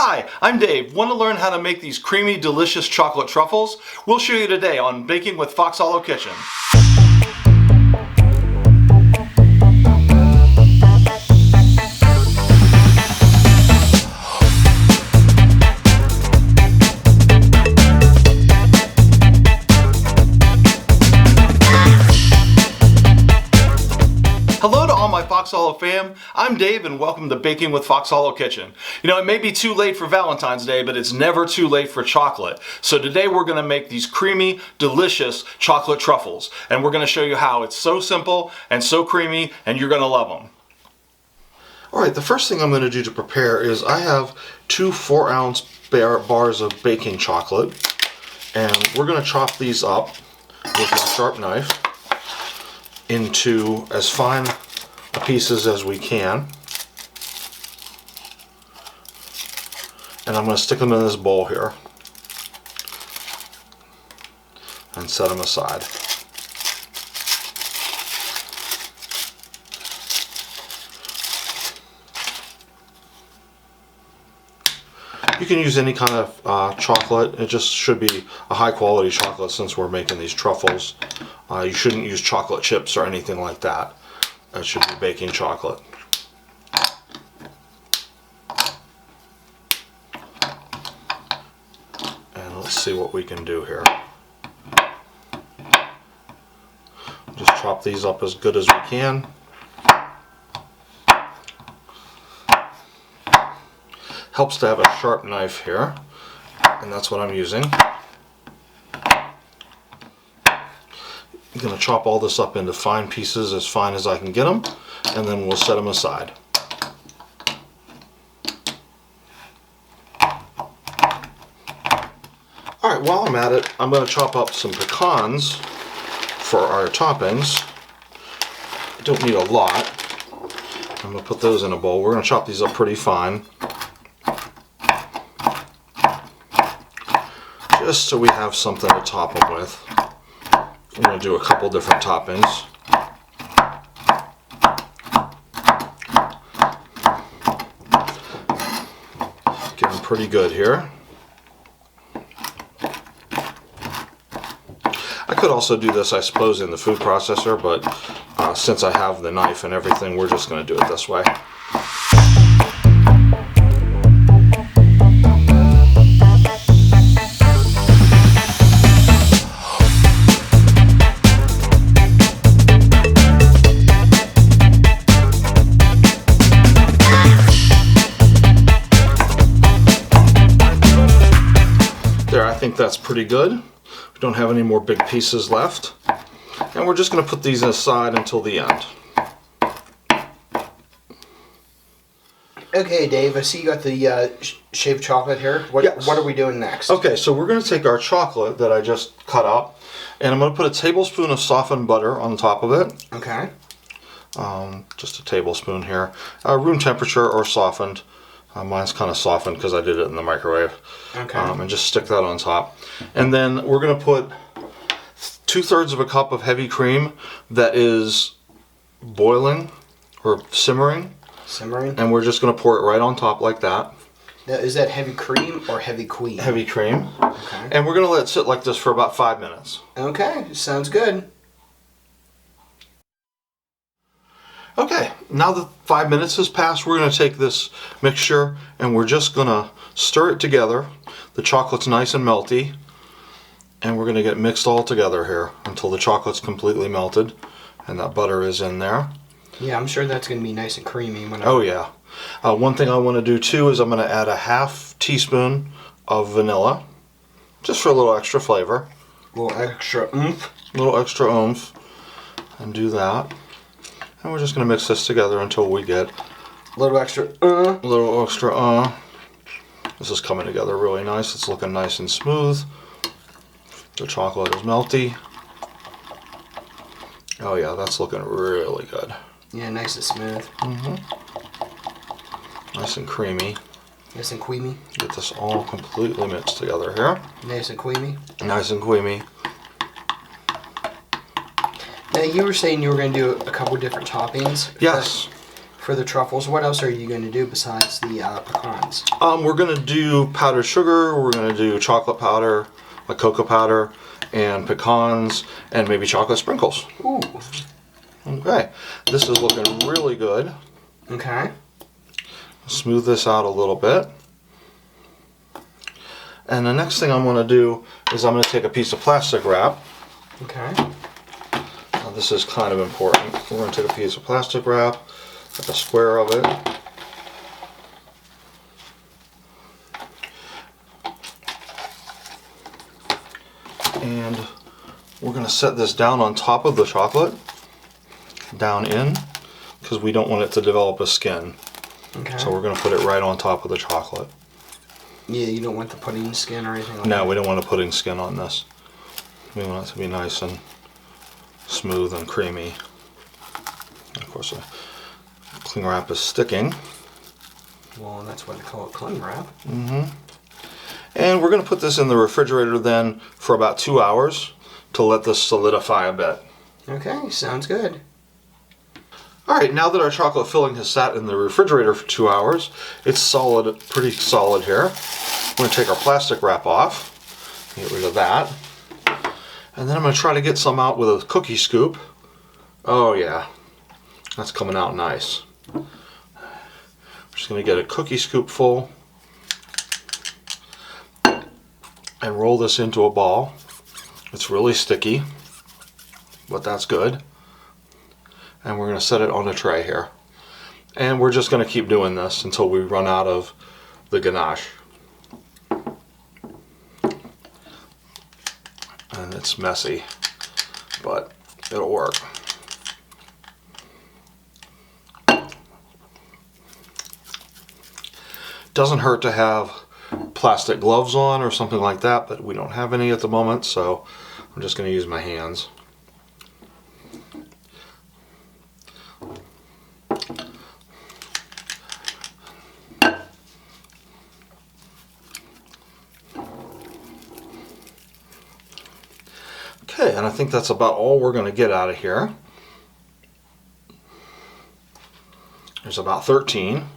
Hi, I'm Dave. Want to learn how to make these creamy, delicious chocolate truffles? We'll show you today on Baking with Fox Hollow Kitchen. Hello to all my Fox Hollow fam. I'm Dave and welcome to Baking with Fox Hollow Kitchen. You know, it may be too late for Valentine's Day, but it's never too late for chocolate. So today we're going to make these creamy, delicious chocolate truffles. And we're going to show you how it's so simple and so creamy and you're going to love them. Alright, the first thing I'm going to do to prepare is I have two 4-ounce bars of baking chocolate. And we're going to chop these up with my sharp knife into as fine pieces as we can, and I'm going to stick them in this bowl here and set them aside. You can use any kind of chocolate. It just should be a high quality chocolate since we're making these truffles. You shouldn't use chocolate chips or anything like that. It should be baking chocolate. And let's see what we can do here. Just chop these up as good as we can. Helps to have a sharp knife here, and that's what I'm using. I'm going to chop all this up into fine pieces, as fine as I can get them, and then we'll set them aside. Alright, while I'm at it, I'm going to chop up some pecans for our toppings. I don't need a lot. I'm going to put those in a bowl. We're going to chop these up pretty fine, just so we have something to top them with. I'm going to do a couple different toppings. Getting pretty good here. I could also do this, I suppose, in the food processor, but since I have the knife and everything, we're just going to do it this way. I think that's pretty good. We don't have any more big pieces left. And we're just going to put these aside until the end. Okay, Dave, I see you got the shaved chocolate here. Yes. What are we doing next? Okay, so we're going to take our chocolate that I just cut up, and I'm going to put a tablespoon of softened butter on top of it. Okay. Just a tablespoon here. Room temperature or softened. Mine's kind of softened because I did it in the microwave. Okay. And just stick that on top. And then we're going to put 2/3 of a cup of heavy cream that is boiling or simmering. Simmering. And we're just going to pour it right on top like that. Now, is that heavy cream or heavy queen? Heavy cream. Okay. And we're going to let it sit like this for about 5 minutes. Okay, sounds good. Okay, now that 5 minutes has passed, we're going to take this mixture and we're just going to stir it together. The chocolate's nice and melty, and we're going to get mixed all together here until the chocolate's completely melted and that butter is in there. Yeah, I'm sure that's going to be nice and creamy. Oh yeah. One thing I want to do too is I'm going to add a 1/2 teaspoon of vanilla, just for a little extra flavor. A little extra oomph. A little extra oomph, and do that. And we're just going to mix this together until we get a little extra a little extra This is coming together really nice. It's looking nice and smooth. The chocolate is melty. Oh yeah, that's looking really good. Yeah, nice and smooth. Nice and creamy. Nice and creamy. Get this all completely mixed together here. Nice and creamy. Nice and creamy. Now, you were saying you were going to do a couple different toppings. Yes. For the truffles, what else are you going to do besides the pecans? We're gonna do powdered sugar, we're gonna do chocolate powder, like cocoa powder, and pecans, and maybe chocolate sprinkles. Ooh. Okay, this is looking really good. Okay. Smooth this out a little bit. And the next thing I'm gonna do is I'm gonna take a piece of plastic wrap. Okay. Now this is kind of important. We're gonna take a piece of plastic wrap, like a square of it. And we're going to set this down on top of the chocolate, down in, because we don't want it to develop a skin. Okay. So we're going to put it right on top of the chocolate. Yeah, you don't want the pudding skin or anything like that? No, we don't want a pudding skin on this. We want it to be nice and smooth and creamy. And of course, the cling wrap is sticking. Well, that's why they call it cling wrap. Mm-hmm. And we're going to put this in the refrigerator then for about 2 hours to let this solidify a bit. Okay, sounds good. Alright, now that our chocolate filling has sat in the refrigerator for 2 hours, it's solid, pretty solid here. We're going to take our plastic wrap off, get rid of that. And then I'm going to try to get some out with a cookie scoop. Oh yeah, that's coming out nice. I'm just going to get a cookie scoop full and roll this into a ball. It's really sticky, but that's good. And we're going to set it on a tray here. And we're just going to keep doing this until we run out of the ganache. And it's messy, but it'll work. Doesn't hurt to have plastic gloves on or something like that, but we don't have any at the moment, so I'm just going to use my hands. Okay, and I think that's about all we're going to get out of here. There's about 13.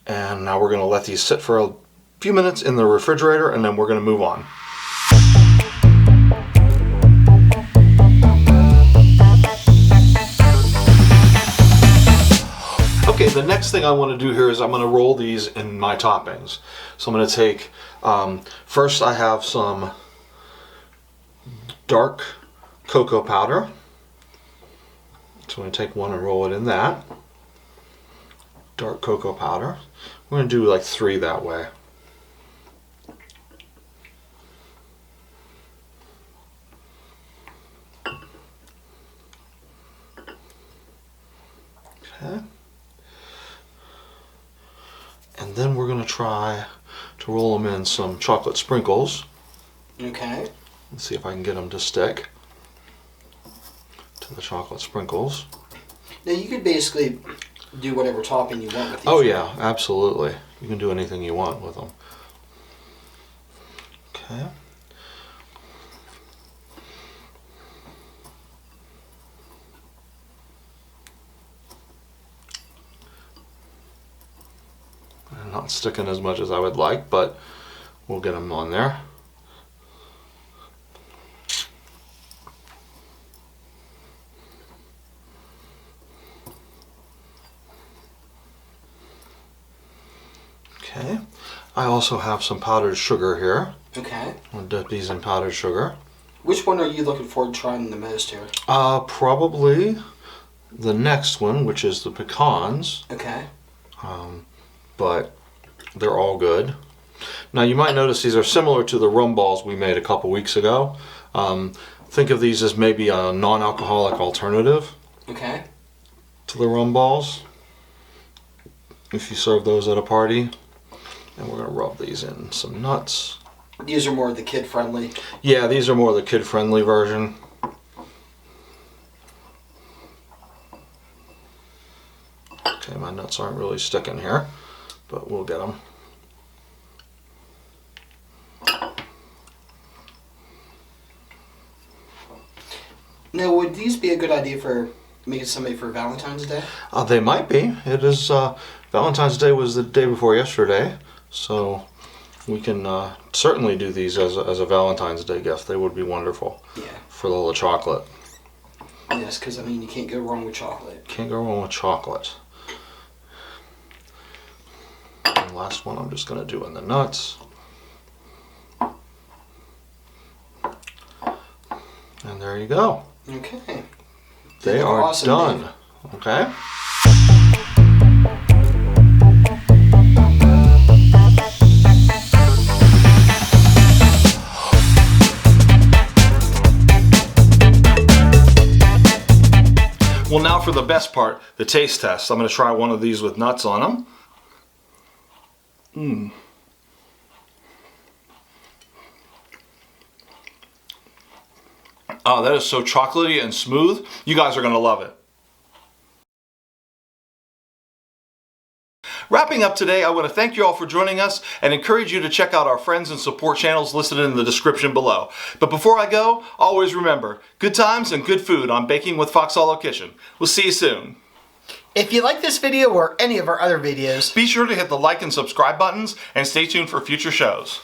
And now we're going to let these sit for a few minutes in the refrigerator, and then we're going to move on. Okay, the next thing I want to do here is I'm going to roll these in my toppings. So I'm going to take, first I have some dark cocoa powder. So I'm going to take one and roll it in that. Dark cocoa powder. We're going to do like 3 that way. Okay. And then we're going to try to roll them in some chocolate sprinkles. Okay. Let's see if I can get them to stick to the chocolate sprinkles. Now you could basically do whatever topping you want with these. Oh yeah, absolutely. You can do anything you want with them. Okay. They're not sticking as much as I would like, but we'll get them on there. Okay, I also have some powdered sugar here. Okay. I'll dip these in powdered sugar. Which one are you looking forward to trying the most here? Probably the next one, which is the pecans. Okay. But they're all good. Now you might notice these are similar to the rum balls we made a couple weeks ago. Think of these as maybe a non-alcoholic alternative Okay. to the rum balls. If you serve those at a party. And we're going to rub these in some nuts. These are more the kid-friendly. Yeah, these are more the kid-friendly version. Okay, my nuts aren't really sticking here, but we'll get them. Now, would these be a good idea for making somebody for Valentine's Day? They might be. It is, Valentine's Day was the day before yesterday, so we can certainly do these as a Valentine's Day gift. They would be wonderful. Yeah. For a little chocolate. Yes, because I mean, you can't go wrong with chocolate. Can't go wrong with chocolate. And the last one I'm just going to do in the nuts. And there you go. Okay. They are awesome, done. Dave. Okay? Well, now for the best part, the taste test. I'm going to try one of these with nuts on them. Oh, that is so chocolatey and smooth. You guys are going to love it. Wrapping up today, I want to thank you all for joining us and encourage you to check out our friends and support channels listed in the description below. But before I go, always remember, good times and good food on Baking with Fox Hollow Kitchen. We'll see you soon. If you like this video or any of our other videos, Be sure to hit the like and subscribe buttons and stay tuned for future shows.